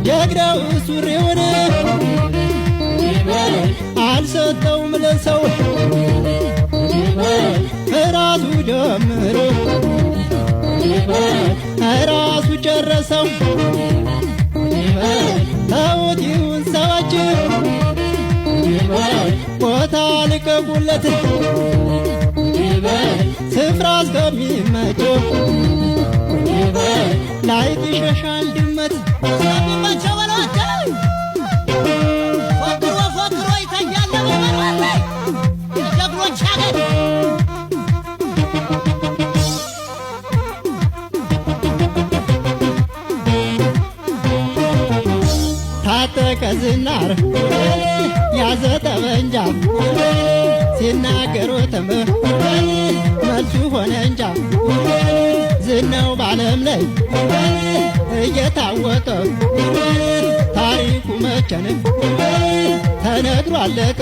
ጀግናው ሱሪውን አልሰጠውም ለሰው ራሱ ጀምሮ ራሱ ጨረሰው። ተውት ይሁን ሰዎች ቦታ ልቀቁለት ስፍራ እስከሚመቸው ላይት ይሸሻል ድመት ሰሚመቸው በሏቸው ፎክሮ ፎክሮ ይተኛል በበሏት የጀግኖች ሀገር ታጠቀ ዝናር ያዘ ጠመንጃ ሲናገሩትም መልሱ ሆነ እንጃ። ዝናው ባለም ላይ እየታወቀ ታሪኩ መቼም ተነግሮ አለቀ።